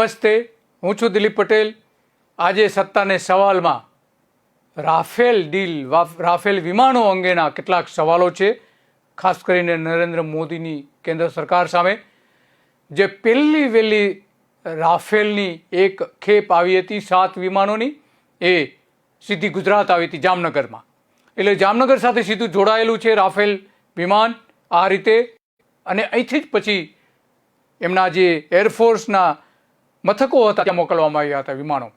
નમસ્તે, હું છું દિલીપ પટેલ. આજે સત્તાને સવાલમાં રાફેલ ડીલ, રાફેલ વિમાનો અંગેના કેટલાક સવાલો છે, ખાસ કરીને નરેન્દ્ર મોદીની કેન્દ્ર સરકાર સામે. જે પહેલી વહેલી રાફેલની એક ખેપ આવી હતી 7 વિમાનોની, એ સીધી ગુજરાત આવી હતી જામનગરમાં. એટલે જામનગર સાથે સીધું જોડાયેલું છે રાફેલ વિમાન આ રીતે. અને અહીંથી જ પછી એમના જે એરફોર્સના મથકો હતા ત્યાં મોકલવામાં આવ્યા હતા વિમાનો.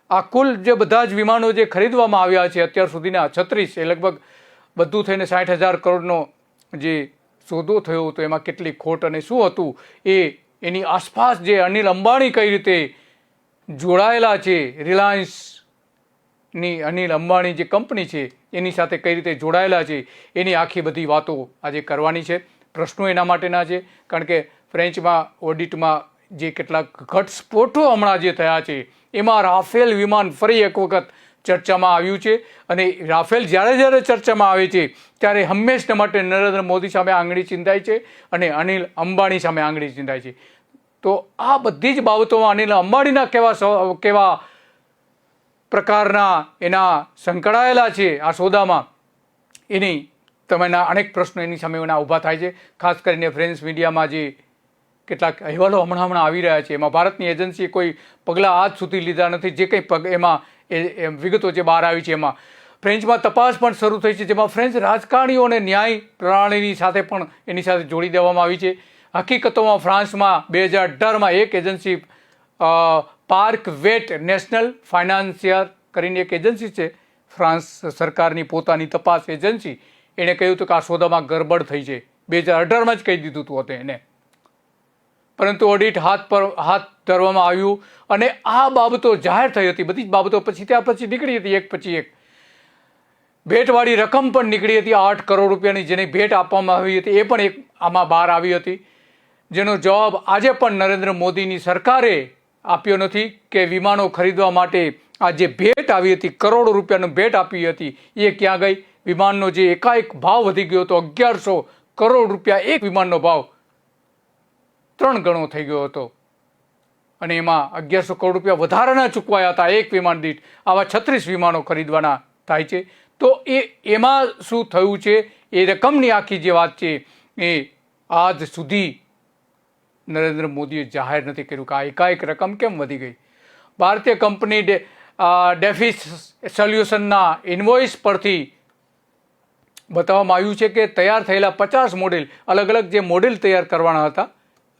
આ કુલ જે બધા જ વિમાનો જે ખરીદવામાં આવ્યા છે અત્યાર સુધીના 36, એ લગભગ બધું થઈને 60,000 કરોડનો જે સોદો થયો હતો, એમાં કેટલી ખોટ અને શું હતું એ એની આસપાસ જે અનિલ અંબાણી કઈ રીતે જોડાયેલા છે, રિલાયન્સની અનિલ અંબાણી જે કંપની છે એની સાથે કઈ રીતે જોડાયેલા છે, એની આખી બધી વાતો આજે કરવાની છે. પ્રશ્નો એના માટેના છે કારણ કે ફ્રેન્ચમાં ઓડિટમાં જે કેટલાક ઘટસ્ફોટો હમણાં જે થયા છે એમાં રાફેલ વિમાન ફરી એક વખત ચર્ચામાં આવ્યું છે. અને રાફેલ જ્યારે ચર્ચામાં આવે છે ત્યારે હંમેશા માટે નરેન્દ્ર મોદી સામે આંગળી ચીંધાય છે અને અનિલ અંબાણી સામે આંગળી ચીંધાય છે. તો આ બધી જ બાબતોમાં અનિલ અંબાણીના કેવા પ્રકારના એના સંકળાયેલા છે આ સોદામાં, એની તમેના અનેક પ્રશ્નો એની સામે ઊભા થાય છે. ખાસ કરીને ફ્રેન્ચ મીડિયામાં જે કેટલાક અહેવાલો હમણાં આવી રહ્યા છે, એમાં ભારતની એજન્સીએ કોઈ પગલાં આજ સુધી લીધા નથી. જે કંઈ એમાં વિગતો જે બહાર આવી છે એમાં ફ્રેન્ચમાં તપાસ પણ શરૂ થઈ છે, જેમાં ફ્રેન્ચ રાજકારણીઓને ન્યાય પ્રણાલીની સાથે પણ એની સાથે જોડી દેવામાં આવી છે. હકીકતોમાં ફ્રાન્સમાં 2018માં એક એજન્સી પાર્ક વેટ નેશનલ ફાઇનાન્સિયર કરીને એક એજન્સી છે, ફ્રાન્સ સરકારની પોતાની તપાસ એજન્સી, એણે કહ્યું હતું કે આ સોદામાં ગરબડ થઈ છે. 2018માં જ કહી દીધું હતું એને, પરંતુ ઓડિટ હાથ ધરવામાં આવ્યું અને આ બાબતો જાહેર થઈ હતી. બધી જ બાબતો ત્યાર પછી નીકળી હતી એક પછી એક. ભેટવાળી રકમ પણ નીકળી હતી 8 કરોડ રૂપિયાની, જેની ભેટ આપવામાં આવી હતી, એ પણ એક આમાં બહાર આવી હતી, જેનો જવાબ આજે પણ નરેન્દ્ર મોદીની સરકારે આપ્યો નથી કે વિમાનો ખરીદવા માટે આ જે ભેટ આવી હતી, કરોડો રૂપિયાની ભેટ આપી હતી, એ ક્યાં ગઈ. વિમાનનો જે એકાએક ભાવ વધી ગયો હતો, 1100 કરોડ રૂપિયા એક વિમાનનો ભાવ 3 ગણો થઈ ગયો હતો. અને એમાં 1100 કરોડ રૂપિયા વધારાના ચૂકવાયા હતા એક વિમાન દીઠ. આવા 36 વિમાનો ખરીદવાના થાય છે. તો એમાં શું થયું છે, એ રકમની આખી જે વાત છે એ આજ સુધી નરેન્દ્ર મોદીએ જાહેર નથી કર્યું કે આ એકાએક રકમ કેમ વધી ગઈ. ભારતીય કંપની ડેફિસ સોલ્યુશનના ઇન્વોઇસ પરથી બતાવવામાં આવ્યું છે કે તૈયાર થયેલા 50 મોડેલ, અલગ અલગ જે મોડેલ તૈયાર કરવાના હતા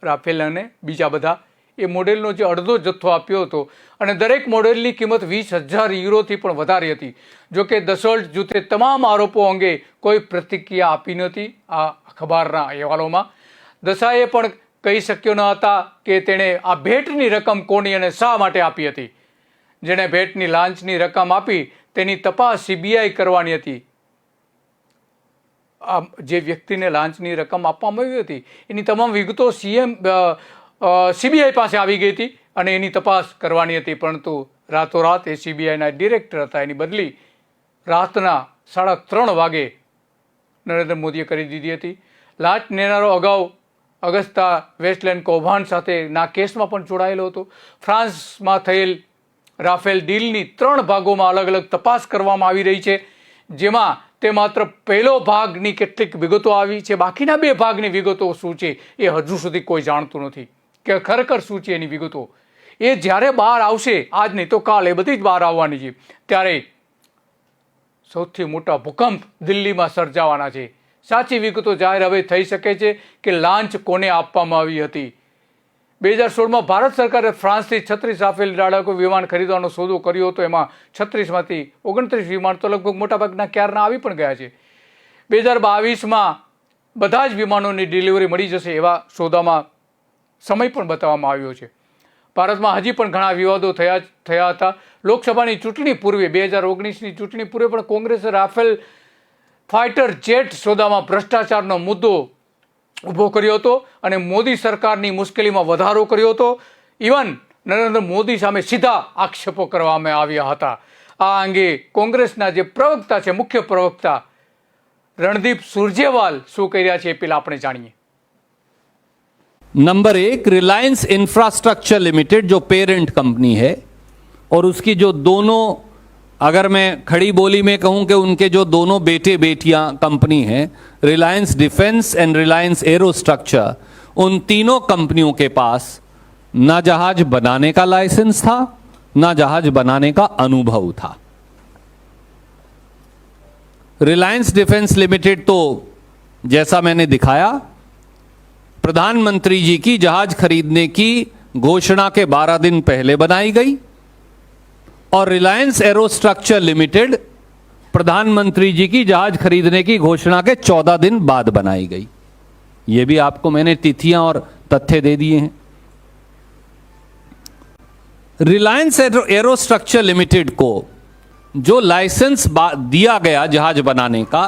રાફેલ અને બીજા બધા, એ મોડેલનો જે અડધો જથ્થો આપ્યો હતો અને દરેક મોડેલની કિંમત 20,000 યુરોથી પણ વધારે હતી. જોકે દસોલ્ટ જૂથે તમામ આરોપો અંગે કોઈ પ્રતિક્રિયા આપી નથી. આ અખબારના અહેવાલોમાં દસાએ પણ કહી શક્યો ન હતા કે તેણે આ ભેટની રકમ કોની અને શા માટે આપી હતી. જેણે ભેટની લાંચની રકમ આપી તેની તપાસ CBI કરવાની હતી. જે વ્યક્તિને લાંચની રકમ આપવામાં આવી હતી એની તમામ વિગતો CBI પાસે આવી ગઈ હતી અને એની તપાસ કરવાની હતી. પરંતુ રાતોરાત એ CBIના ડિરેક્ટર હતા, એની બદલી રાતના 3:30 વાગે નરેન્દ્ર મોદીએ કરી દીધી હતી. લાંચ લેનારો અગાઉ અગસ્તા વેસ્ટલેન્ડ કૌભાંડ સાથેના કેસમાં પણ જોડાયેલો હતો. ફ્રાન્સમાં થયેલ રાફેલ ડીલની 3 ભાગોમાં અલગ અલગ તપાસ કરવામાં આવી રહી છે, જેમાં તે માત્ર પહેલો ભાગની કેટલીક વિગતો આવી છે. બાકીના 2 ભાગની વિગતો શું છે એ હજુ સુધી કોઈ જાણતું નથી કે ખરેખર શું છે એની વિગતો. એ જ્યારે બહાર આવશે, આજ નહીં તો કાલ, એ બધી જ બહાર આવવાની છે, ત્યારે સૌથી મોટા ભૂકંપ દિલ્હીમાં સર્જાવાના છે. સાચી વિગતો જાહેર હવે થઈ શકે છે કે લાંચ કોને આપવામાં આવી હતી. 2016માં ભારત સરકારે ફ્રાન્સથી 36 રાફેલ લડાકુ વિમાન ખરીદવાનો સોદો કર્યો હતો. એમાં 36માંથી 29 વિમાન તો લગભગ મોટાભાગના ક્યારના આવી પણ ગયા છે. 2022માં બધા જ વિમાનોની ડિલિવરી મળી જશે એવા સોદામાં સમય પણ બતાવવામાં આવ્યો છે. ભારતમાં હજી પણ ઘણા વિવાદો થયા હતા. લોકસભાની ચૂંટણી પૂર્વે 2019ની ચૂંટણી પૂર્વે પણ કોંગ્રેસે રાફેલ ફાઇટર જેટ સોદામાં ભ્રષ્ટાચારનો મુદ્દો ઊભો કર્યો હતો અને મોદી સરકારની મુશ્કેલીમાં વધારો કર્યો હતો. ઇવન નરેન્દ્ર મોદી સામે સીધા આક્ષેપો કરવામાં આવ્યા હતા. આ અંગે કોંગ્રેસના જે પ્રવક્તા છે, મુખ્ય પ્રવક્તા રણદીપ સુરજેવાલ શું કહી રહ્યા છે એ પહેલાં આપણે જાણીએ. नंबर एक, रिलायंस इंफ्रास्ट्रक्चर लिमिटेड जो पेरेंट कंपनी है और उसकी जो दोनों, अगर मैं खड़ी बोली में कहूं कि उनके जो दोनों बेटे बेटियां कंपनी हैं, रिलायंस डिफेंस एंड रिलायंस एरोस्ट्रक्चर, उन तीनों कंपनियों के पास ना जहाज बनाने का लाइसेंस था, ना जहाज बनाने का अनुभव था। रिलायंस डिफेंस लिमिटेड तो जैसा मैंने दिखाया, प्रधानमंत्री जी की जहाज खरीदने की घोषणा के 12 दिन पहले बनाई गई, और रिलायंस एरोस्ट्रक्चर लिमिटेड प्रधानमंत्री जी की जहाज खरीदने की घोषणा के 14 दिन बाद बनाई गई। यह भी आपको मैंने तिथियां और तथ्य दे दिए हैं। रिलायंस एरोस्ट्रक्चर लिमिटेड को जो लाइसेंस दिया गया जहाज बनाने का,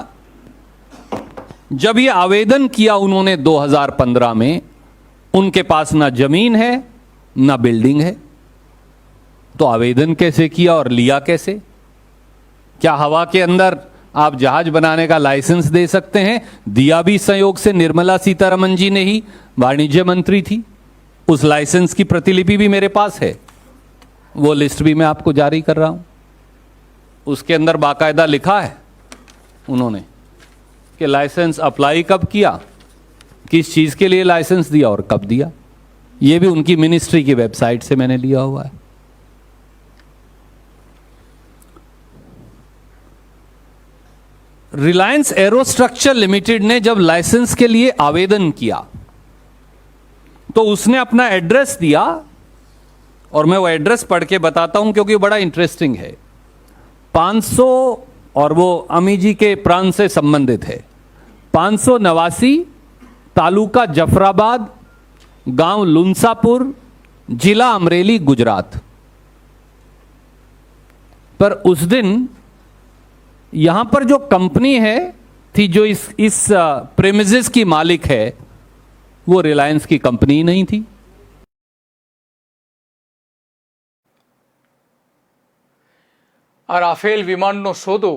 जब यह आवेदन किया उन्होंने 2015 में, उनके पास ना जमीन है ना बिल्डिंग है। तो आवेदन कैसे किया और लिया कैसे? क्या हवा के अंदर आप जहाज बनाने का लाइसेंस दे सकते हैं? दिया भी संयोग से निर्मला सीतारमण जी ने ही, वाणिज्य मंत्री थी। उस लाइसेंस की प्रतिलिपि भी मेरे पास है, वो लिस्ट भी मैं आपको जारी कर रहा हूं। उसके अंदर बाकायदा लिखा है उन्होंने कि लाइसेंस अप्लाई कब किया, किस चीज के लिए लाइसेंस दिया और कब दिया। यह भी उनकी मिनिस्ट्री की वेबसाइट से मैंने लिया हुआ है। रिलायंस एरोस्ट्रक्चर लिमिटेड ने जब लाइसेंस के लिए आवेदन किया तो उसने अपना एड्रेस दिया, और मैं वो एड्रेस पढ़ के बताता हूं क्योंकि बड़ा इंटरेस्टिंग है। 500, और वो अमी जी के प्रांत से संबंधित है, 589, तालुका जफराबाद, गांव लुंसापुर, जिला अमरेली, गुजरात। पर उस दिन यहां पर जो कंपनी है थी, जो इस प्रेमिसेस की मालिक है, वो रिलायंस की कंपनी नहीं थी। આ રાફેલ વિમાનનો સોદો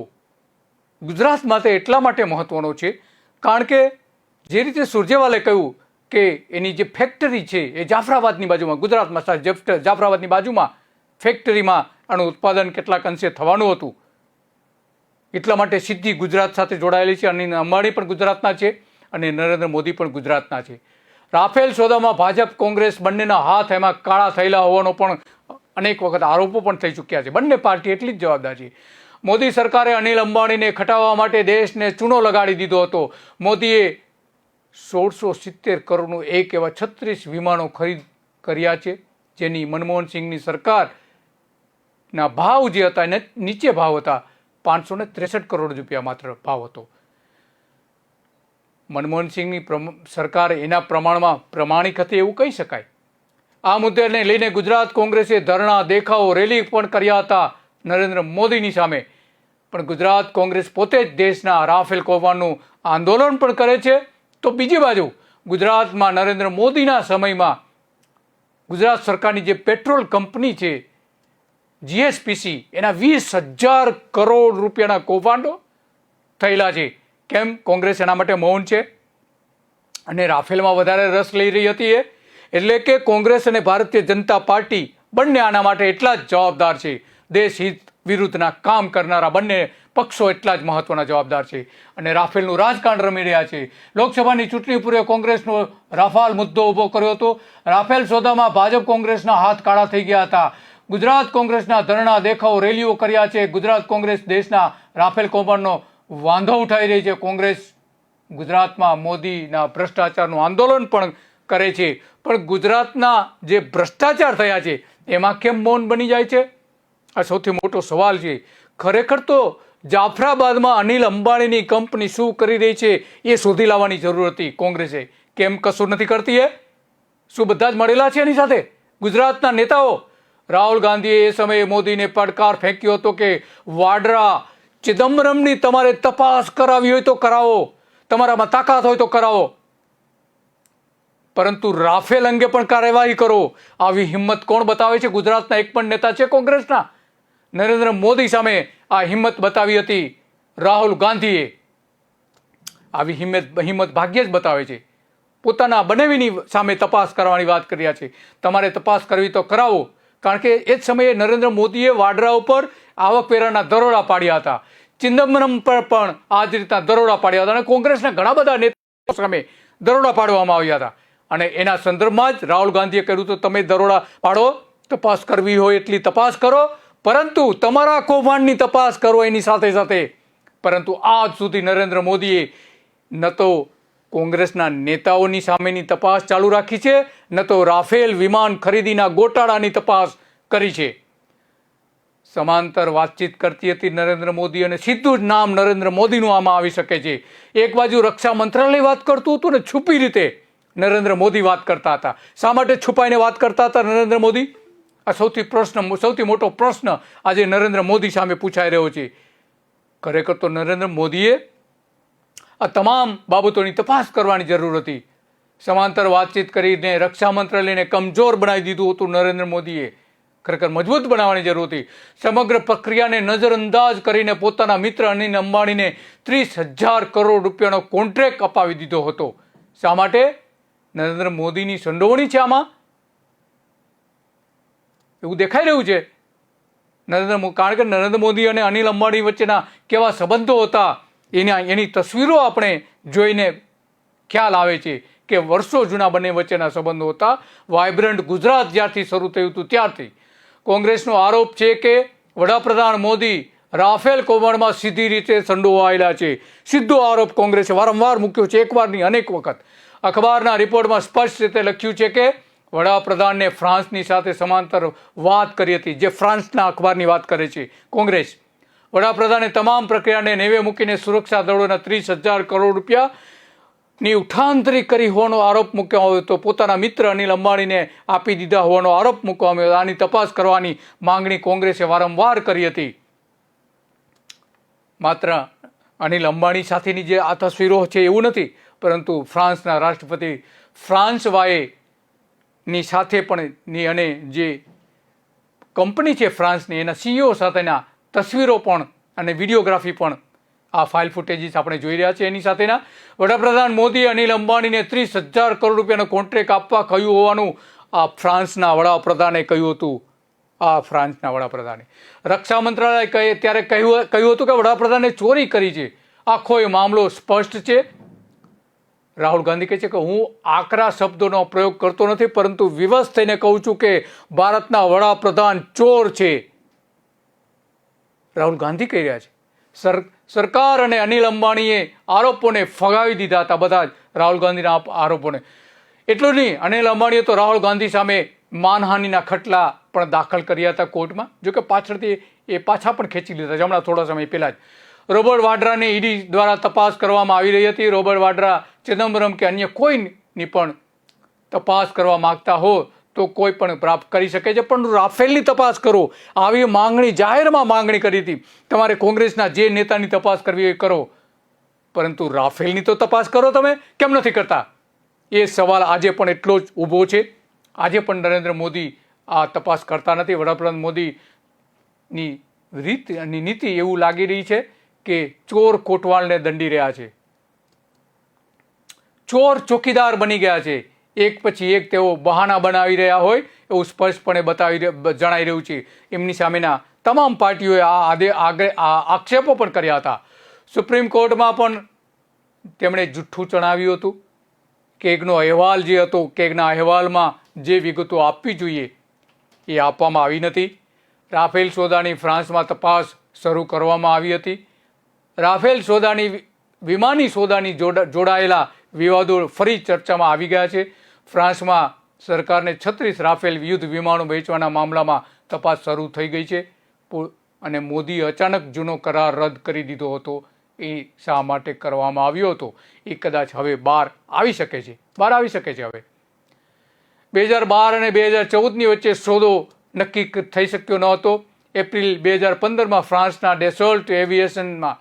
ગુજરાત માટે એટલા માટે મહત્વનો છે કારણ કે જે રીતે સુરજેવાલે કહ્યું કે એની જે ફેક્ટરી છે એ જાફરાબાદની બાજુમાં, ગુજરાતમાં જાફરાબાદની બાજુમાં ફેક્ટરીમાં આનું ઉત્પાદન કેટલાક અંશે થવાનું હતું, એટલા માટે સીધી ગુજરાત સાથે જોડાયેલી છે। અનિલ અંબાણી પણ ગુજરાતના છે અને નરેન્દ્ર મોદી પણ ગુજરાતના છે। રાફેલ સોદામાં ભાજપ કોંગ્રેસ બંનેના હાથ એમાં કાળા થયેલા હોવાનો પણ અનેક વખત આરોપો પણ થઈ ચૂક્યા છે। બંને પાર્ટી એટલી જ જવાબદાર છે। મોદી સરકારે અનિલ અંબાણીને ખટાવવા માટે દેશને ચૂનો લગાડી દીધો હતો। મોદીએ 1670 કરોડનું એક એવા 36 વિમાનો ખરીદ કર્યા છે, જેની મનમોહન સિંહની સરકારના ભાવ જે હતા એને નીચે ભાવ હતા, 563 કરોડ રૂપિયા માત્ર ભાવ હતો। મનમોહન સિંહની સરકાર એના પ્રમાણમાં પ્રમાણિક હતી એવું કહી શકાય। આ મુદ્દાને લઈને ગુજરાત કોંગ્રેસે ધરણા, દેખાવો, રેલી પણ કર્યા હતા નરેન્દ્ર મોદીની સામે। પણ ગુજરાત કોંગ્રેસ પોતે જ દેશના રાફેલ કૌભાંડનું આંદોલન પણ કરે છે, તો બીજી બાજુ ગુજરાતમાં નરેન્દ્ર મોદીના સમયમાં ગુજરાત સરકારની જે પેટ્રોલ કંપની છે જીએસપીસી, એના 20,000 કરોડ રૂપિયાના કૌભાંડો થયેલા છે। કેમ કોંગ્રેસ એના માટે મૌન છે અને રાફેલમાં વધારે રસ લઈ રહી હતી? એટલે કે કોંગ્રેસ અને ભારતીય જનતા પાર્ટી બંને આના માટે એટલા જ જવાબદાર છે। દેશ હિત વિરુદ્ધના કામ કરનારા બંને પક્ષો એટલા જ મહત્વના જવાબદાર છે અને રાફેલનું રાજકારણ રમી રહ્યા છે। લોકસભાની ચૂંટણી પૂર્વે કોંગ્રેસનો રાફેલ મુદ્દો ઊભો કર્યો હતો। રાફેલ સોદામાં ભાજપ કોંગ્રેસના હાથ કાળા થઈ ગયા હતા। ગુજરાત કોંગ્રેસના ધરણા, દેખાવો, રેલીઓ કર્યા છે। ગુજરાત કોંગ્રેસ દેશના રાફેલ કૌભાંડનો વાંધો ઉઠાવી રહી છે। કોંગ્રેસ ગુજરાતમાં મોદીના ભ્રષ્ટાચારનું આંદોલન પણ કરે છે, પણ ગુજરાતના જે ભ્રષ્ટાચાર થયા છે એમાં કેમ મૌન બની જાય છે? આ સૌથી મોટો સવાલ છે। ખરેખર તો જાફરાબાદમાં અનિલ અંબાણીની કંપની શું કરી રહી છે એ શોધી લાવવાની જરૂર હતી કોંગ્રેસે। કેમ કશું નથી કરતી? શું બધા જ મળેલા છે એની સાથે ગુજરાતના નેતાઓ? રાહુલ ગાંધીએ એ સમયે મોદીને પડકાર ફેંક્યો હતો કે વાડરા ચિદમ્બરમની તમારે તપાસ કરાવી હોય તો કરાવો, તમારામાં તાકાત હોય તો કરાવો, પરંતુ રાફેલ અંગે પણ કાર્યવાહી કરો। આવી હિંમત કોણ બતાવે છે? ગુજરાતના એક પણ નેતા છે કોંગ્રેસના? નરેન્દ્ર મોદી સામે આ હિંમત બતાવી હતી રાહુલ ગાંધીએ। આવી હિંમત ભાગ્યે જ બતાવે છે। પોતાના બનેવીની સામે તપાસ કરવાની વાત કરી રહ્યા છે. તમારે તપાસ કરવી તો કરાવો, કારણ કે એ જ સમયે નરેન્દ્ર મોદીએ વાડરા ઉપર આવકવેરાના દરોડા પાડ્યા હતા. ચિદમ્બરમ પર પણ આ જ રીતના દરોડા પાડ્યા હતા અને કોંગ્રેસના ઘણા બધા નેતાઓ સામે દરોડા પાડવામાં આવ્યા હતા. અને એના સંદર્ભમાં જ રાહુલ ગાંધીએ કહ્યું તો તમે દરોડા પાડો, તપાસ કરવી હોય એટલી તપાસ કરો, પરંતુ તમારા કૌભાંડની તપાસ કરો એની સાથે સાથે. પરંતુ આજ સુધી નરેન્દ્ર મોદીએ ન તો કોંગ્રેસના નેતાઓની સામેની તપાસ ચાલુ રાખી છે, ન તો રાફેલ વિમાન ખરીદીના ગોટાળાની તપાસ કરી છે. સમાંતર વાતચીત કરતી હતી નરેન્દ્ર મોદી અને સીધું જ નામ નરેન્દ્ર મોદીનું આમાં આવી શકે છે. એક બાજુ રક્ષા મંત્રાલય વાત કરતું હતું ને છુપી રીતે નરેન્દ્ર મોદી વાત કરતા હતા. શા માટે છુપાઈને વાત કરતા હતા નરેન્દ્ર મોદી? આ સૌથી મોટો પ્રશ્ન આજે નરેન્દ્ર મોદી સામે પૂછાઈ રહ્યો છે. ખરેખર તો નરેન્દ્ર મોદીએ આ તમામ બાબતોની તપાસ કરવાની જરૂર હતી. સમાંતર વાતચીત કરીને રક્ષા મંત્રાલયને કમજોર બનાવી દીધું હતું નરેન્દ્ર મોદીએ. ખરેખર મજબૂત બનાવવાની જરૂર હતી. સમગ્ર પ્રક્રિયાને નજરઅંદાજ કરીને પોતાના મિત્ર અનિલ અંબાણીને 30,000 કરોડ રૂપિયાનો કોન્ટ્રાક્ટ અપાવી દીધો હતો. શા માટે? નરેન્દ્ર મોદીની સંડોવણી છે આમાં, એવું દેખાઈ રહ્યું છે. કારણ કે નરેન્દ્ર મોદી અને અનિલ અંબાણી વચ્ચેના કેવા સંબંધો હતા એની તસવીરો આપણે જોઈને ખ્યાલ આવે છે કે વર્ષો જૂના બંને વચ્ચેના સંબંધો હતા. વાઇબ્રન્ટ ગુજરાત જ્યારથી શરૂ થયું હતું ત્યારથી. કોંગ્રેસનો આરોપ છે કે વડાપ્રધાન મોદી રાફેલ કૌભાંડમાં સીધી રીતે સંડોવાયેલા છે. સીધો આરોપ કોંગ્રેસે વારંવાર મૂક્યો છે, એકવાર નહીં અનેક વખત. અખબારના રિપોર્ટમાં સ્પષ્ટ રીતે લખ્યું છે કે વડાપ્રધાનને ફ્રાન્સની સાથે સમાંતર વાત કરી હતી, જે ફ્રાન્સના અખબારની વાત કરે છે કોંગ્રેસ. વડાપ્રધાને તમામ પ્રક્રિયાને નેવે મૂકીને સુરક્ષા દળોના 30,000 કરોડ રૂપિયાની ઉઠાંતરી કરી હોવાનો આરોપ મૂક્યો આવ્યો હતો. પોતાના મિત્ર અનિલ અંબાણીને આપી દીધા હોવાનો આરોપ મૂકવામાં આવ્યો. આની તપાસ કરવાની માંગણી કોંગ્રેસે વારંવાર કરી હતી. માત્ર અનિલ અંબાણી સાથેની જે આ તસવીરો છે એવું નથી, પરંતુ ફ્રાન્સના રાષ્ટ્રપતિ ફ્રાન્સવાએ ની સાથે પણ અને જે કંપની છે ફ્રાન્સની એના CEO સાથેના તસવીરો પણ અને વિડીયોગ્રાફી પણ આ ફાઇલ ફૂટેજીસ આપણે જોઈ રહ્યા છીએ. એની સાથેના વડાપ્રધાન મોદી અનિલ અંબાણીને 30,000 કરોડ રૂપિયાનો કોન્ટ્રાક્ટ આપવા કહ્યું હોવાનું આ ફ્રાન્સના વડાપ્રધાને કહ્યું હતું. ફ્રાન્સના વડાપ્રધાને રક્ષા મંત્રાલય ત્યારે કહ્યું હતું કે વડાપ્રધાને ચોરી કરી છે. આખો એ મામલો સ્પષ્ટ છે. રાહુલ ગાંધી કહે છે કે હું આકરા શબ્દોનો પ્રયોગ કરતો નથી, પરંતુ વિવશ થઈને કહું છું કે ભારતના વડાપ્રધાન ચોર છે. રાહુલ ગાંધી કહી રહ્યા છે. સરકાર અને અનિલ અંબાણીએ આરોપોને ફગાવી દીધા હતા, બધા જ રાહુલ ગાંધીના આરોપોને. એટલું નહીં, અનિલ અંબાણીએ તો રાહુલ ગાંધી સામે માનહાનિના ખટલા પણ દાખલ કર્યા હતા કોર્ટમાં. જોકે પાછળથી એ પાછા પણ ખેંચી લીધા છે હમણાં થોડા સમય પહેલા જ. રોબર્ટ વાડ્રાને ઈડી દ્વારા તપાસ કરવામાં આવી રહી હતી. રોબર્ટ વાડ્રા ચિદમ્બરમ કે અન્ય કોઈની પણ તપાસ કરવા માંગતા હો તો કોઈ પણ પ્રાપ્ત કરી શકે છે, પણ રાફેલની તપાસ કરો આવી માંગણી જાહેરમાં માંગણી કરી હતી. તમારે કોંગ્રેસના જે નેતાની તપાસ કરવી હોય કરો, પરંતુ રાફેલની તો તપાસ કરો. તમે કેમ નથી કરતા? એ સવાલ આજે પણ એટલો જ ઊભો છે. આજે પણ નરેન્દ્ર મોદી આ તપાસ કરતા નથી. વડાપ્રધાન મોદીની રીત અને નીતિ એવું લાગી રહી છે કે ચોર કોટવાલને દંડી રહ્યા છે. ચોર ચોકીદાર બની ગયા છે. એક પછી એક તેઓ બહાના બનાવી રહ્યા હોય એવું સ્પષ્ટપણે જણાઈ રહ્યું છે. એમની સામેના તમામ પાર્ટીઓએ આ આક્ષેપો પણ કર્યા હતા. સુપ્રીમ કોર્ટમાં પણ તેમણે જુઠ્ઠું જણાવ્યું હતું. કેગનો અહેવાલ જે હતો, કેગના અહેવાલમાં જે વિગતો આપવી જોઈએ એ આપવામાં આવી નથી. રાફેલ સોદાની ફ્રાન્સમાં તપાસ શરૂ કરવામાં આવી હતી. રાફેલ સોદાની વિમાની સોદાની જોડાયેલા વિવાદો ફરી ચર્ચામાં આવી ગયા છે. ફ્રાન્સમાં સરકારને 36 રાફેલ યુદ્ધ વિમાનો વેચવાના મામલામાં તપાસ શરૂ થઈ ગઈ છે. અને મોદીએ અચાનક જૂનો કરાર રદ કરી દીધો હતો. એ શા માટે કરવામાં આવ્યો હતો એ કદાચ હવે બહાર આવી શકે છે. હવે 2012 અને 2014ની વચ્ચે સોદો નક્કી થઈ શક્યો ન હતો. એપ્રિલ 2015માં ફ્રાન્સના ડેસોલ્ટ એવિએશનમાં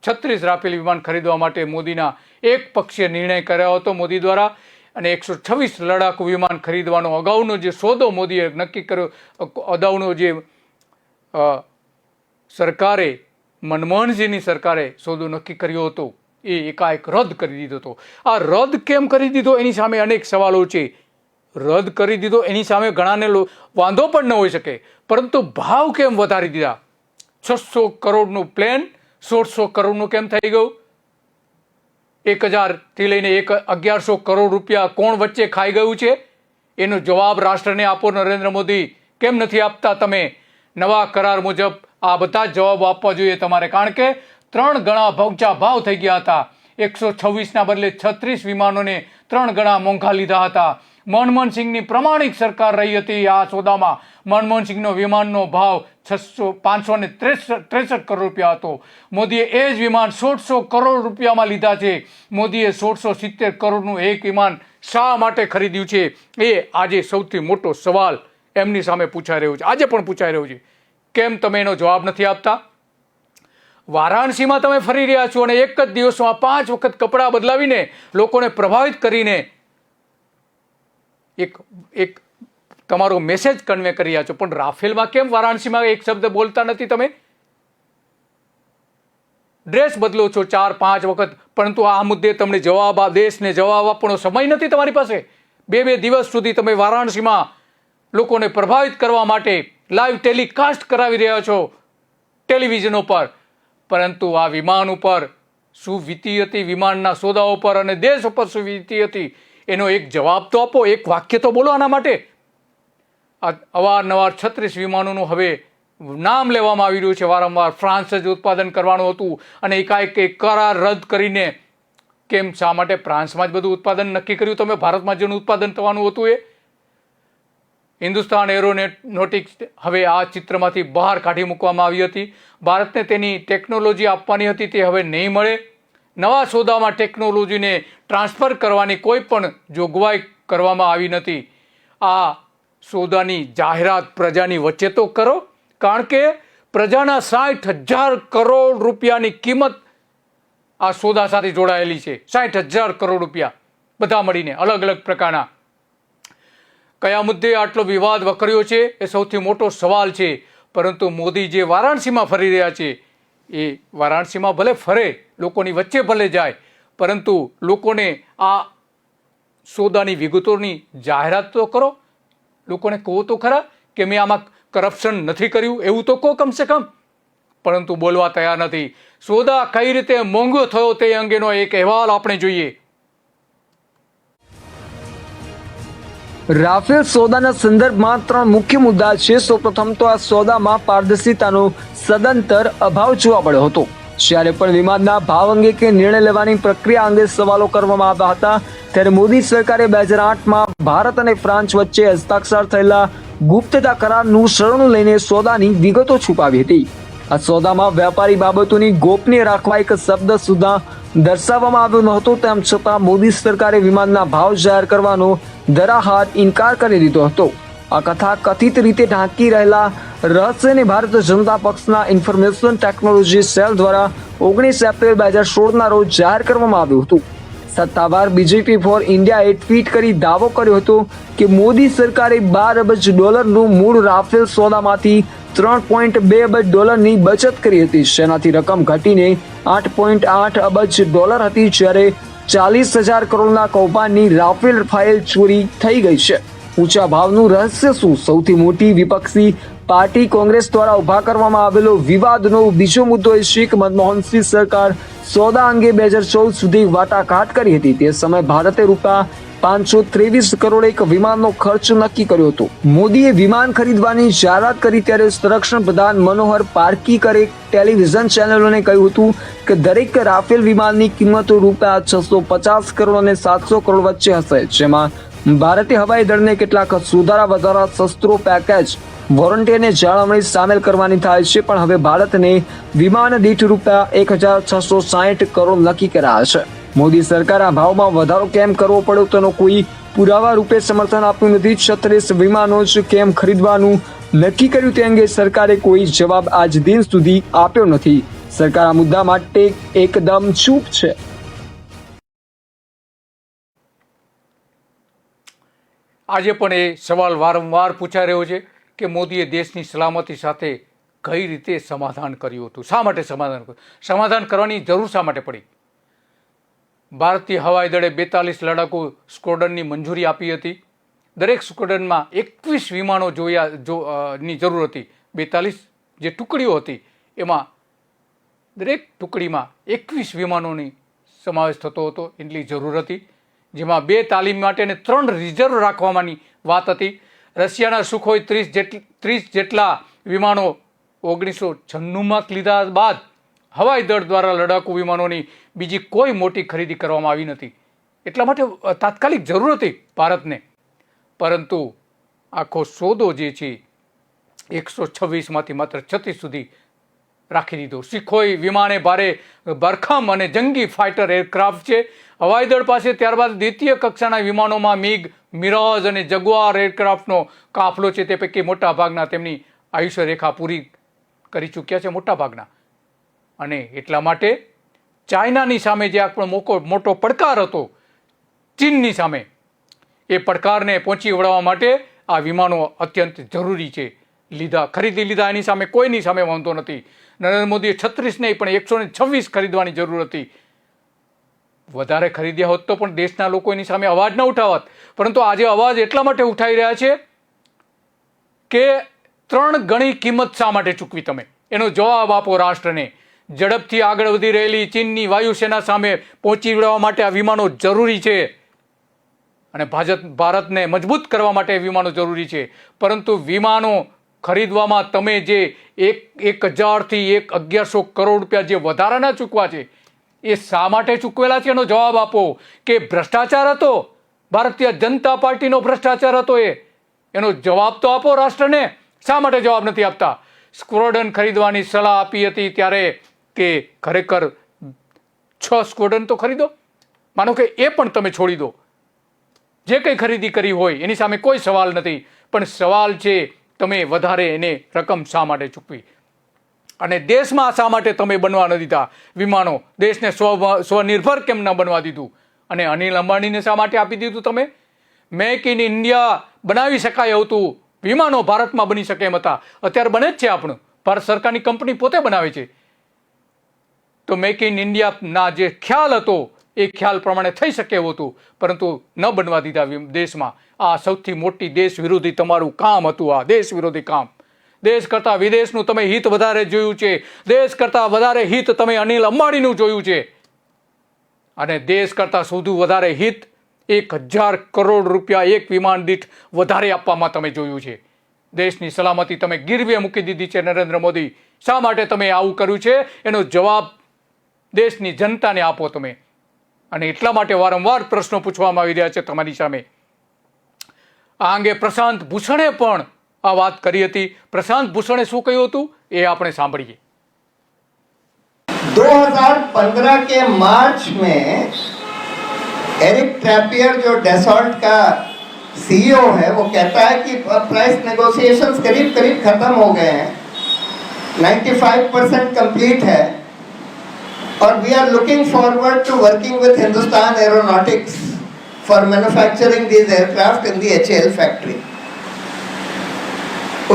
36 રાફેલ વિમાન ખરીદવા માટે મોદીના એક પક્ષીય નિર્ણય કર્યો હતો મોદી દ્વારા. અને 126 લડાકુ વિમાન ખરીદવાનો અગાઉનો જે સોદો મોદીએ નક્કી કર્યો, અગાઉનો જે સરકારે મનમોહનસિંહની સરકારે સોદો નક્કી કર્યો હતો એ એકાએક રદ કરી દીધો હતો. આ રદ કેમ કરી દીધો એની સામે અનેક સવાલો છે. રદ કરી દીધો એની સામે ઘણાને વાંધો પણ ન હોઈ શકે, પરંતુ ભાવ કેમ વધારી દીધા? 600 કરોડનું પ્લેન 1600 કરોડનું કેમ થઈ ગયું? 1000થી લઈને 1100 કરોડ રૂપિયા કોણ વચ્ચે ખાઈ ગયું છે? એનો જવાબ રાષ્ટ્રને આપો નરેન્દ્ર મોદી. કેમ નથી આપતા તમે? નવા કરાર મુજબ આ બધા જ જવાબો આપવા જોઈએ તમારે, કારણ કે 3 ગણા ઊંચા ભાવ થઈ ગયા હતા. 126ના બદલે 36 વિમાનોને 3 ગણા મોંઘા લીધા હતા. મનમોહન સિંહની પ્રમાણિક સરકાર રહી હતી આ સોદામાં. મનમોહન સિંહનો વિમાનનો ભાવ 563 કરોડ રૂપિયા હતો. મોદીએ એ જ વિમાન 1600 કરોડ રૂપિયામાં લીધા છે. મોદીએ 1670 કરોડનું એક વિમાન શા માટે ખરીદ્યું છે? એ આજે સૌથી મોટો સવાલ એમની સામે પૂછાઈ રહ્યો છે. આજે પણ પૂછાઈ રહ્યો છે. કેમ તમે એનો જવાબ નથી આપતા? વારાણસીમાં તમે ફરી રહ્યા છો અને એક જ દિવસમાં 5 વખત કપડાં બદલાવીને લોકોને પ્રભાવિત કરીને એક તમારો મેસેજ કન્વે કરી રહ્યા છો. પણ રાફેલમાં કેમ વારાણસીમાં એક શબ્દ બોલતા નથી તમે? ડ્રેસ બદલો છો 4-5 વખત, પરંતુ આ મુદ્દે તમને દેશને જવાબ આપવાનો સમય નથી તમારી પાસે. 2 દિવસ સુધી તમે વારાણસીમાં લોકોને પ્રભાવિત કરવા માટે લાઈવ ટેલિકાસ્ટ કરાવી રહ્યા છો ટેલિવિઝનો પર, પરંતુ આ વિમાન ઉપર શું વીતી હતી? વિમાનના સોદા ઉપર અને દેશ ઉપર શું વીતી હતી? એનો એક જવાબ તો આપો, એક વાક્ય તો બોલો આના માટે. અવારનવાર 36 વિમાનોનું હવે નામ લેવામાં આવી રહ્યું છે. વારંવાર ફ્રાન્સ જ ઉત્પાદન કરવાનું હતું અને એકાએક કરાર રદ કરીને કેમ, શા માટે ફ્રાન્સમાં જ બધું ઉત્પાદન નક્કી કર્યું તમે? ભારતમાં જેનું ઉત્પાદન થવાનું હતું એ. હિન્દુસ્તાન એરોનોટિક્સ હવે આ ચિત્રમાંથી બહાર કાઢી મૂકવામાં આવી હતી. ભારતને તેની ટેકનોલોજી આપવાની હતી, તે હવે નહીં મળે. નવા સોદામાં ટેકનોલોજીને ટ્રાન્સફર કરવાની કોઈ પણ જોગવાઈ કરવામાં આવી નથી. આ સોદાની જાહેરાત પ્રજાની વચ્ચે તો કરો, કારણ કે પ્રજાના 60,000 કરોડ રૂપિયાની કિંમત આ સોદા સાથે જોડાયેલી છે. 60,000 કરોડ રૂપિયા બધા મળીને અલગ અલગ પ્રકારના. કયા મુદ્દે આટલો વિવાદ વકર્યો છે એ સૌથી મોટો સવાલ છે. પરંતુ મોદી જે વારાણસીમાં ફરી રહ્યા છે, એ વારાણસીમાં ભલે ફરે, લોકોની વચ્ચે ભલે જાય, પરંતુ લોકોને આ સોદાની વિગતોની જાહેરાત તો કરો. લોકોને કહો તો ખરા કે મેં આમાં કરપ્શન નથી કર્યું, એવું તો કહો કમસે કમ. પરંતુ બોલવા તૈયાર નથી. સોદા કઈ રીતે મોંઘો થયો તે અંગેનો એક અહેવાલ આપણે જોઈએ. રાફેલ સોદાના સંદર્ભમાં 3 મુખ્ય મુદ્દા છે. સૌપ્રથમ તો આ સોદામાં પારદર્શિતાનો સદંતર અભાવ જોવા મળ્યો હતો. જ્યારે પણ વિમાનના ભાવ અંગે કે નિર્ણય લેવાની પ્રક્રિયા અંગે સવાલો કરવામાં આવ્યા હતા, ત્યારે મોદી સરકારે 2008માં ભારત અને ફ્રાન્સ વચ્ચે હસ્તાક્ષર થયેલા ગુપ્તતા કરારનું શરણું લઈને સોદાની વિગતો છુપાવી હતી. આ સોદામાં વ્યાપારી બાબતોની ગોપનીય રાખવા એક શબ્દ સુધા દર્શાવવામાં આવ્યો ન હતો. તેમ છતાં મોદી સરકારે વિમાનના ભાવ જાહેર કરવાનો ધરાહાર ઇનકાર કરી દીધો હતો. આ કથા કથિત રીતે ઢાંકી રહેલા રહસ્યને ભારત જનતા પક્ષના ઇન્ફોર્મેશન ટેકનોલોજી સેલ દ્વારા 19 એપ્રિલ 2016ના રોજ જાહેર કરવામાં આવ્યું હતું. સત્તાવાર બીજેપી ફોર ઇન્ડિયાએ ટ્વીટ કરી દાવો કર્યો હતો કે મોદી સરકારે $12 અબજનું મૂળ રાફેલ સોદામાંથી $3.2 અબજની બચત કરી હતી, જેનાથી રકમ ઘટીને $8.8 અબજ હતી, જ્યારે 40,000 કરોડના કૌભાંડની રાફેલ ફાઇલ ચોરી થઈ ગઈ છે. ઊંચા ભાવનું રહસ્ય શું? સૌથી મોટી વિપક્ષી પાર્ટી કોંગ્રેસ દ્વારા ઉભા કરવામાં આવેલો વિવાદનો બીજો મુદ્દો એ છે કે મનમોહન સિંહ સરકાર સોદા અંગે 2014 સુધી વાટાઘાટ કરી હતી. તે સમયે ભારતે ₹523 કરોડ એક વિમાનનો ખર્ચ નક્કી કર્યો હતો. મોદીએ વિમાન ખરીદવાની જાહેરાત કરી ત્યારે સંરક્ષણ પ્રધાન મનોહર પાર્કીકરે ટેલિવિઝન ચેનલોને કહ્યું હતું કે દરેક રાફેલ વિમાનની કિંમત ₹650 કરોડ અને 700 કરોડ વચ્ચે હશે, જેમાં ભારતીય હવાઈ દળને કેટલાક સુધારા વધારા શસ્ત્રો પેકેજ વોરંટી અને જાળવણી સામેલ કરવાની થાય છે. પણ હવે ભારતને વિમાન દીઠ ₹1,660 કરોડ નક્કી કર્યા છે. મોદી સરકાર આ ભાવમાં વધારો કેમ કરવો પડ્યો તેનો કોઈ પુરાવા રૂપે સમર્થન આપ્યું નથી. 36 વિમાનો જ કેમ ખરીદવાનું નક્કી કર્યું તે અંગે સરકારે કોઈ જવાબ આજ દિન સુધી આપ્યો નથી. સરકાર આ મુદ્દા માટે એકદમ ચૂપ છે. આજે પણ એ સવાલ વારંવાર પૂછાઈ રહ્યો છે કે મોદીએ દેશની સલામતી સાથે કઈ રીતે સમાધાન કર્યું હતું? શા માટે સમાધાન કર્યું? સમાધાન કરવાની જરૂર શા માટે પડી? ભારતીય હવાઈ દળે 42 લડાકુ સ્ક્વોડ્રનની મંજૂરી આપી હતી. દરેક સ્ક્વોડ્રનમાં 21 વિમાનો ની જરૂર હતી. 42 જે ટુકડીઓ હતી એમાં દરેક ટુકડીમાં 21 વિમાનોની સમાવેશ થતો હતો, એટલી જરૂર હતી. જેમાં 2 તાલીમ માટે અને 3 રિઝર્વ રાખવાની વાત હતી. રશિયાના સુખોઈ 30 જેટલા વિમાનો 1996માં લીધા બાદ હવાઈ દળ દ્વારા લડાકુ વિમાનોની બીજી કોઈ મોટી ખરીદી કરવામાં આવી નથી. એટલા માટે તાત્કાલિક જરૂર હતી ભારતને. પરંતુ આખો સોદો જે છે 126માંથી માત્ર 36 સુધી રાખી દીધો. સુખોઈ વિમાને ભારે ભરખમ અને જંગી ફાઇટર એરક્રાફ્ટ છે હવાઈ દળ પાસે. ત્યારબાદ દ્વિતીય કક્ષાના વિમાનોમાં મિગ, મિરાજ અને જગુઆર એરક્રાફ્ટનો કાફલો છે. તે પૈકી મોટા ભાગના તેમની આયુષ્ય રેખા પૂરી કરી ચૂક્યા છે, મોટા ભાગના. અને એટલા માટે ચાઇનાની સામે જે આપણો મોટો પડકાર હતો ચીનની સામે, એ પડકારને પહોંચી વળવા માટે આ વિમાનો અત્યંત જરૂરી છે. ખરીદી લીધા, એની સામે કોઈની સામે વાંધો નથી. નરેન્દ્ર મોદીએ 36 નહીં પણ 126 ખરીદવાની જરૂર હતી. વધારે ખરીદ્યા હોત તો પણ દેશના લોકો એની સામે અવાજ ન ઉઠાવત. પરંતુ આજે અવાજ એટલા માટે ઉઠાવી રહ્યા છે કે 3 ગણી કિંમત શા માટે ચૂકવી તમે, એનો જવાબ આપો રાષ્ટ્રને. ઝડપથી આગળ વધી રહેલી ચીનની વાયુસેના સામે પહોંચી વળવા માટે આ વિમાનો જરૂરી છે અને ભારતને મજબૂત કરવા માટે વિમાનો જરૂરી છે. પરંતુ વિમાનો ખરીદવામાં તમે જે 1000થી 1100 કરોડ રૂપિયા જે વધારાના ચૂકવા છે એ શા માટે ચૂકવેલા છે, એનો જવાબ આપો. કે ભ્રષ્ટાચાર હતો, ભારતીય જનતા પાર્ટીનો ભ્રષ્ટાચાર હતો, એનો જવાબ તો આપો રાષ્ટ્રને. શા માટે જવાબ નથી આપતા? સ્ક્વોડ્રન ખરીદવાની સલાહ આપી હતી ત્યારે કે ખરેખર 6 સ્ક્વોડ્રન તો ખરીદો. માનો કે એ પણ તમે છોડી દો. જે કંઈ ખરીદી કરી હોય એની સામે કોઈ સવાલ નથી, પણ સવાલ છે તમે વધારે એને રકમ શા માટે ચૂકવી અને દેશમાં શા માટે તમે બનવા ન દીધા વિમાનો? દેશને સ્વનિર્ભર કેમ ન બનવા દીધું? અને અનિલ અંબાણીને શા માટે આપી દીધું તમે? મેક ઇન ઇન્ડિયા બનાવી શકાય હતું, વિમાનો ભારતમાં બની શકે એમ હતા. અત્યારે બને જ છે, આપણું ભારત સરકારની કંપની પોતે બનાવે છે. તો મેક ઇન ઇન્ડિયાના જે ખ્યાલ હતો એ ખ્યાલ પ્રમાણે થઈ શકે એવું હતું, પરંતુ ન બનવા દીધા દેશમાં. આ સૌથી મોટી દેશ વિરોધી તમારું કામ હતું, આ દેશ વિરોધી કામ. દેશ કરતાં વિદેશનું તમે હિત વધારે જોયું છે, દેશ કરતાં વધારે હિત તમે અનિલ અંબાણીનું જોયું છે. અને દેશ કરતાં સૌથી વધારે હિત 1000 કરોડ રૂપિયા એક વિમાન દીઠ વધારે આપવામાં તમે જોયું છે. દેશની સલામતી તમે ગીરવે મૂકી દીધી છે નરેન્દ્ર મોદી. શા માટે તમે આવું કર્યું છે એનો જવાબ દેશની જનતાને આપો તમે. અને એટલા માટે વારંવાર પ્રશ્નો પૂછવામાં આવી રહ્યા છે તમારી સામે. આ અંગે પ્રશાંત ભૂષણે પણ આ વાત કરી હતી. પ્રશાંત ભૂષણે શું કહ્યું હતું એ આપણે સાંભળીએ. 2015 के मार्च में एरिक ट्रैपियर जो डेसॉल्ट का सीईओ है वो कहता है कि प्राइस नेगोशिएशंस करीब करीब खत्म हो गए हैं, 95% कंप्लीट है और we are looking forward to working with Hindustan aeronautics for manufacturing these aircraft in the HAL factory.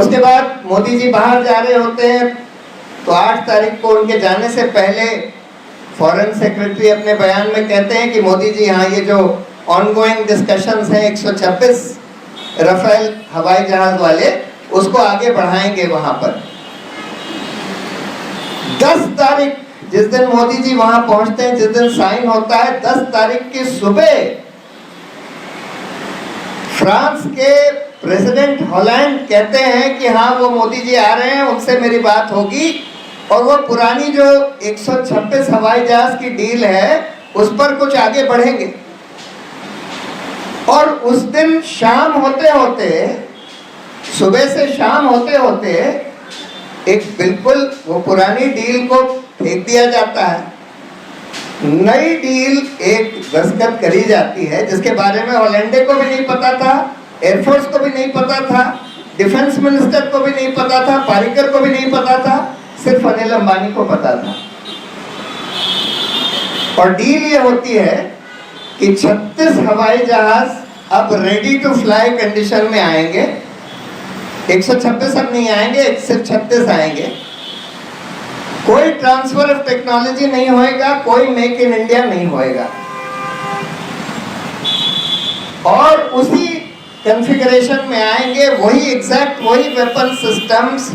उसके बाद मोदी जी बाहर जा रहे होते हैं तो 8 तारीख को उनके जाने से पहले फॉरेन सेक्रेटरी अपने बयान में कहते हैं कि मोदी जी हाँ ये जो ऑनगोइंग डिस्कशंस हैं 126 राफेल हवाई जहाज वाले उसको आगे बढ़ाएंगे वहां पर. 10 तारीख जिस दिन मोदी जी वहां पहुंचते हैं, जिस दिन साइन होता है, 10 तारीख की सुबह फ्रांस के प्रेसिडेंट हॉलैंड कहते हैं कि हाँ वो मोदी जी आ रहे हैं, उनसे मेरी बात होगी और वो पुरानी जो 126 हवाई जहाज की डील है उस पर कुछ आगे बढ़ेंगे. और उस दिन शाम होते होते, सुबह से शाम होते होते एक बिल्कुल वो पुरानी डील को फेंक दिया जाता है, नई डील एक दस्तखत करी जाती है जिसके बारे में हॉलैंडे को भी नहीं पता था, एयरफोर्स को भी नहीं पता था, डिफेंस मिनिस्टर को भी नहीं पता था, पारिकर को भी नहीं पता था, सिर्फ अनिल अंबानी को पता था. और डील ये होती है कि 36 हवाई जहाज अब रेडी टू फ्लाई कंडीशन में आएंगे. 126 अब नहीं आएंगे, सिर्फ 36 आएंगे. कोई ट्रांसफर ऑफ टेक्नोलॉजी नहीं होएगा, कोई मेक इन इंडिया नहीं होएगा. और उसी कॉन्फ़िगरेशन में आएंगे, वही एग्जैक्ट वही वेपन सिस्टम्स,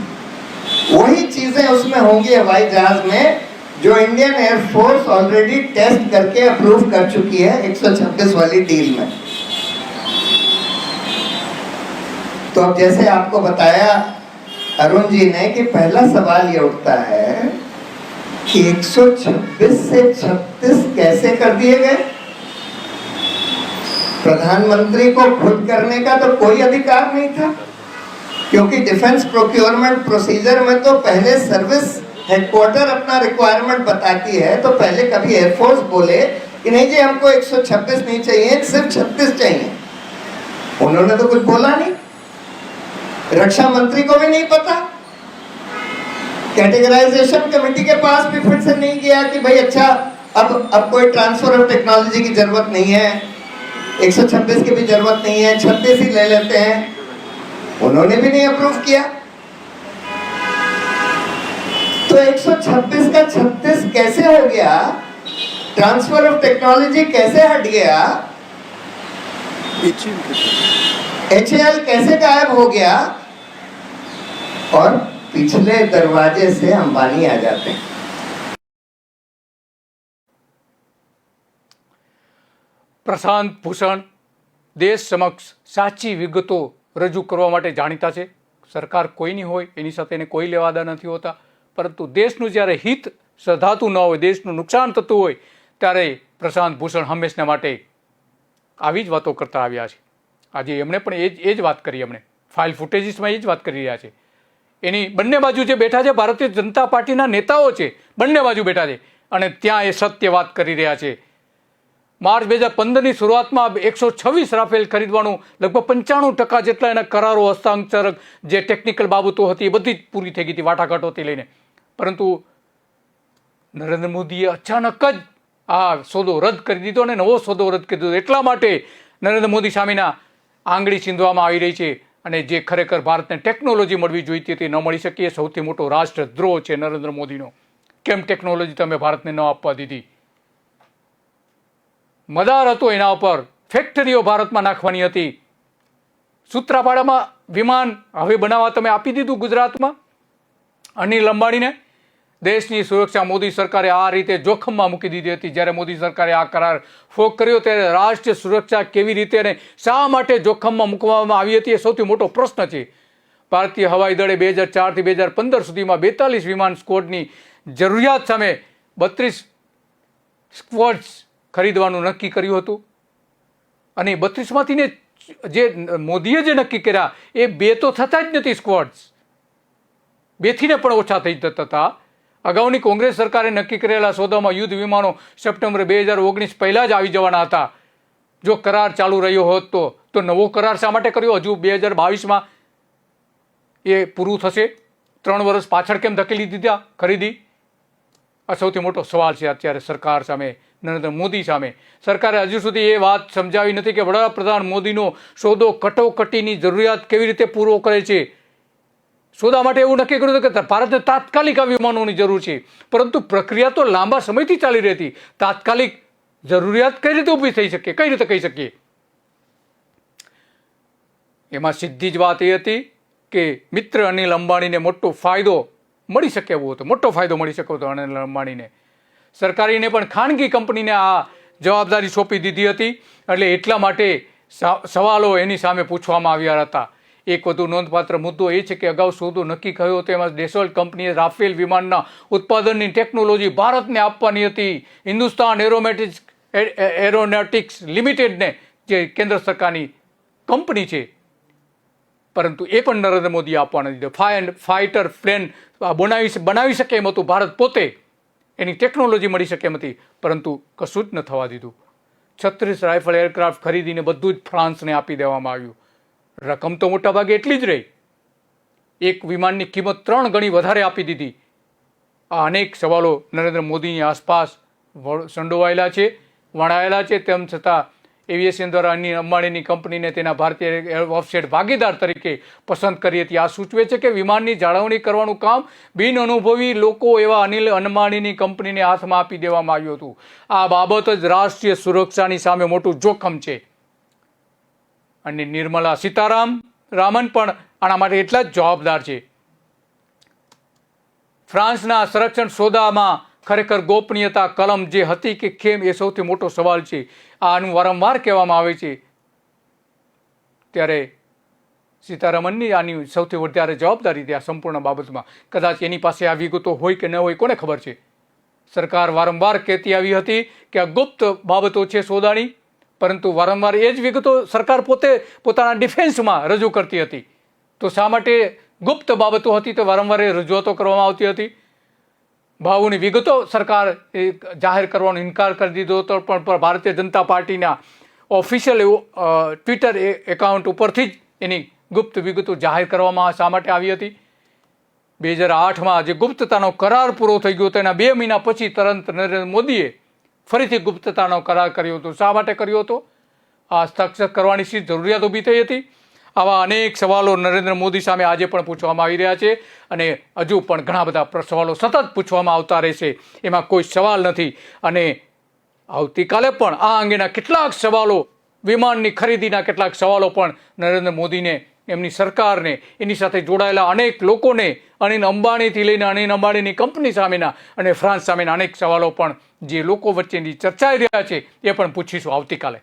वही चीजें उसमें होंगी हवाई जहाज में जो इंडियन एयरफोर्स ऑलरेडी टेस्ट करके अप्रूव कर चुकी है 126 वाली डील में। तो अब जैसे आपको बताया अरुण जी ने कि पहला सवाल ये उठता है कि 126 से 36 कैसे कर दिए गए। प्रधानमंत्री को खुद करने का तो कोई अधिकार नहीं था, क्योंकि डिफेंस प्रोक्योरमेंट प्रोसीजर में तो पहले सर्विस हेडक्वार्टर अपना रिक्वायरमेंट बताती है, तो पहले कभी एयरफोर्स बोले कि नहीं जी हमको 126 नहीं चाहिए, सिर्फ 36 चाहिए। उन्होंने तो कुछ बोला नहीं, रक्षा मंत्री को भी नहीं पता, कैटेगराइजेशन कमेटी के पास भी फिर से नहीं गया कि भाई अच्छा अब कोई ट्रांसफर ऑफ टेक्नोलॉजी की जरूरत नहीं है, 126 की भी जरूरत नहीं है, 36 ही ले लेते हैं। उन्होंने भी नहीं अप्रूव किया। तो 126 का 36 कैसे हो गया, ट्रांसफर ऑफ टेक्नोलॉजी कैसे हट गया, HAL कैसे गायब हो गया, और पिछले दरवाजे से अंबानी आ जाते हैं। પ્રશાંત ભૂષણ દેશ સમક્ષ સાચી વિગતો રજૂ કરવા માટે જાણીતા છે. સરકાર કોઈની હોય એની સાથે એને કોઈ લેવાદા નથી હોતા, પરંતુ દેશનું જ્યારે હિત સધાતું ન હોય, દેશનું નુકસાન થતું હોય, ત્યારે પ્રશાંત ભૂષણ હંમેશના માટે આવી જ વાતો કરતા આવ્યા છે. આજે એમણે પણ એ જ વાત કરી, એમણે ફાઇલ ફૂટેજીસમાં એ જ વાત કરી રહ્યા છે. એની બંને બાજુ જે બેઠા છે ભારતીય જનતા પાર્ટીના નેતાઓ છે, બંને બાજુ બેઠા છે અને ત્યાં એ સત્ય વાત કરી રહ્યા છે. માર્ચ 2015ની શરૂઆતમાં 126 રાફેલ ખરીદવાનું લગભગ 95% જેટલા એના કરારો, હસ્તાક્ષર, જે ટેકનિકલ બાબતો હતી એ બધી જ પૂરી થઈ ગઈ હતી વાટાઘાટોથી લઈને. પરંતુ નરેન્દ્ર મોદીએ અચાનક જ આ સોદો રદ કરી દીધો અને નવો સોદો રદ કરી દીધો. એટલા માટે નરેન્દ્ર મોદી સામેના આંગળી ચીંધવામાં આવી રહી છે અને જે ખરેખર ભારતને ટેકનોલોજી મળવી જોઈતી હતી ન મળી શકી. એ સૌથી મોટો રાષ્ટ્રદ્રોહ છે નરેન્દ્ર મોદીનો. કેમ ટેકનોલોજી તમે ભારતને ન આપવા દીધી? મદાર હતો એના ઉપર, ફેક્ટરીઓ ભારતમાં નાખવાની હતી. સૂત્રાપાડામાં વિમાન હવે બનાવવા તમે આપી દીધું ગુજરાતમાં અનિલ અંબાણીને. દેશની સુરક્ષા મોદી સરકારે આ રીતે જોખમમાં મૂકી દીધી હતી. જ્યારે મોદી સરકારે આ કરાર ફોક કર્યો ત્યારે રાષ્ટ્રીય સુરક્ષા કેવી રીતે અને શા માટે જોખમમાં મૂકવામાં આવી હતી એ સૌથી મોટો પ્રશ્ન છે. ભારતીય હવાઈ દળે 2004થી 2015 સુધીમાં 42 વિમાન સ્ક્વોડની જરૂરિયાત સામે 32 સ્ક્વોડ્સ ખરીદવાનું નક્કી કર્યું હતું અને 32માંથી જે મોદીએ જે નક્કી કર્યા એ 2 તો થતા જ નથી. સ્ક્વોડ્સ 2થી પણ ઓછા થઈ જતા હતા. અગાઉની કોંગ્રેસ સરકારે નક્કી કરેલા સોદામાં યુદ્ધ વિમાનો સપ્ટેમ્બર 2019 પહેલાં જ આવી જવાના હતા. જો કરાર ચાલુ રહ્યો હોત તો નવો કરાર શા માટે કર્યો? હજુ 2022માં એ પૂરું થશે. 3 વર્ષ પાછળ કેમ ધકેલી દીધા ખરીદી? આ સૌથી મોટો સવાલ છે અત્યારે સરકાર સામે, નરેન્દ્ર મોદી સામે. સરકારે હજુ સુધી એ વાત સમજાવી નથી કે વડાપ્રધાન મોદીનો સોદો કટોકટીની જરૂરિયાત કેવી રીતે પૂરો કરે છે. સોદા માટે એવું નક્કી કર્યું હતું કે ભારતને તાત્કાલિક આ વિમાનોની જરૂર છે, પરંતુ પ્રક્રિયા તો લાંબા સમયથી ચાલી રહી હતી. તાત્કાલિક જરૂરિયાત કઈ રીતે ઊભી થઈ શકે, કઈ રીતે કહી શકીએ? એમાં સીધી જ વાત એ હતી કે મિત્ર અનિલ અંબાણીને મોટો ફાયદો મળી શકે એવો હતો, મોટો ફાયદો મળી શક્યો હતો અનિલ અંબાણીને. સરકારીને પણ ખાનગી કંપનીને આ જવાબદારી સોંપી દીધી હતી. એટલે એટલા માટે સવાલો એની સામે પૂછવામાં આવ્યા હતા. એક વધુ નોંધપાત્ર મુદ્દો એ છે કે અગાઉ સોદો નક્કી થયો તેમાં ડેસોલ્ટ કંપનીએ રાફેલ વિમાનના ઉત્પાદનની ટેકનોલોજી ભારતને આપવાની હતી. હિન્દુસ્તાન એરોનોટિક્સ લિમિટેડને, જે કેન્દ્ર સરકારની કંપની છે, પરંતુ એ પણ નરેન્દ્ર મોદીએ આપવાના દીધો. ફાઇટર પ્લેન બનાવી શકે એમ હતું ભારત પોતે, એની ટેકનોલોજી મળી શકે એમ હતી, પરંતુ કશું જ ન થવા દીધું. 36 રાઇફલ એરક્રાફ્ટ ખરીદીને બધું જ ફ્રાન્સને આપી દેવામાં આવ્યું. રકમ તો મોટાભાગે એટલી જ રહી. એક વિમાનની કિંમત 3 ગણી વધારે આપી દીધી. આ અનેક સવાલો નરેન્દ્ર મોદીની આસપાસ સંડોવાયેલા છે, વણાયેલા છે. તેમ છતાં એવિએશન દ્વારા અનિલ અંબાણીની કંપનીને તેના ભારતીય ઓફસેટ ભાગીદાર તરીકે પસંદ કરી હતી. આ સૂચવે છે કે વિમાનની જાળવણી કરવાનું કામ બિન અનુભવી લોકો એવા અનિલ અંબાણીની કંપનીને હાથમાં આપી દેવામાં આવ્યું હતું. આ બાબત જ રાષ્ટ્રીય સુરક્ષાની સામે મોટું જોખમ છે. અને નિર્મલા સીતારામન પણ આના માટે એટલા જ જવાબદાર છે. ફ્રાન્સના સંરક્ષણ સોદામાં ખરેખર ગોપનીયતા કલમ જે હતી કે કેમ એ સૌથી મોટો સવાલ છે. આનું વારંવાર કહેવામાં આવે છે. ત્યારે સીતારામનની આની સૌથી વધારે જવાબદારી હતી આ સંપૂર્ણ બાબતમાં. કદાચ એની પાસે આ વિગતો હોય કે ન હોય કોને ખબર છે. સરકાર વારંવાર કહેતી આવી હતી કે આ ગુપ્ત બાબતો છે સોદાની, પરંતુ વારંવાર એ જ વિગતો સરકાર પોતે પોતાના ડિફેન્સમાં રજૂ કરતી હતી. તો શા માટે ગુપ્ત બાબતો હતી તો વારંવાર એ રજૂઆતો કરવામાં આવતી હતી. ભાવોની વિગતો સરકાર જાહેર કરવાનો ઇનકાર કરી દીધો હતો, પણ ભારતીય જનતા પાર્ટીના ઓફિશિયલ ટ્વિટર એકાઉન્ટ ઉપરથી જ એની ગુપ્ત વિગતો જાહેર કરવામાં શા માટે આવી હતી. 2008માં જે ગુપ્તતાનો કરાર પૂરો થઈ ગયો તેના 2 મહિના પછી તરત નરેન્દ્ર મોદીએ ફરીથી ગુપ્તતાનો કરાર કર્યો હતો. શા માટે કર્યો હતો? આ હસ્તાક્ષર કરવાની શી જરૂરિયાત ઊભી થઈ હતી? આવા અનેક સવાલો નરેન્દ્ર મોદી સામે આજે પણ પૂછવામાં આવી રહ્યા છે અને હજુ પણ ઘણા બધા સવાલો સતત પૂછવામાં આવતા રહેશે. એમાં કોઈ સવાલ નથી. અને આવતીકાલે પણ આ અંગેના કેટલાક સવાલો, વિમાનની ખરીદીના કેટલાક સવાલો પણ નરેન્દ્ર મોદીને, એમની સરકારને, એની સાથે જોડાયેલા અનેક લોકોને, અનિલ અંબાણીથી લઈને અનિલ અંબાણીની કંપની સામેના અને ફ્રાન્સ સામેના અનેક સવાલો પણ જે લોકો વચ્ચેની ચર્ચાઈ રહ્યા છે એ પણ પૂછીશું આવતીકાલે.